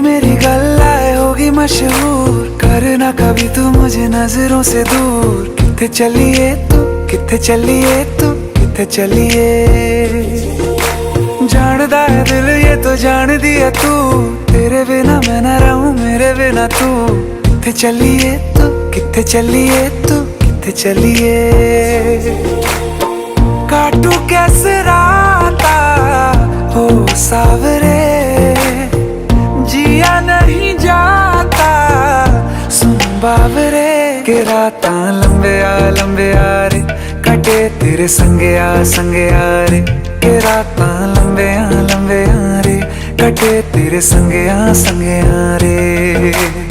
मेरी गल्लाए होगी मशहूर, करना कभी तू मुझे नजरों से दूर। किथे चलिए तू, किथे चलिए तू, किथे चलिए। जानदा है दिल ये तो जान दिया तू, तेरे बिना मैं ना रहूं मेरे बिना तू। किथे चलिए तू, किथे चलिए तू, किथे चलिए। काटू कैसे राता हो सावरे, जिया नहीं जाता सुन बावरे। के राता लंबे आ रे, कटे तेरे संगे आ रे। के राता लंबे आ रे, कटे तेरे संगे आ रे।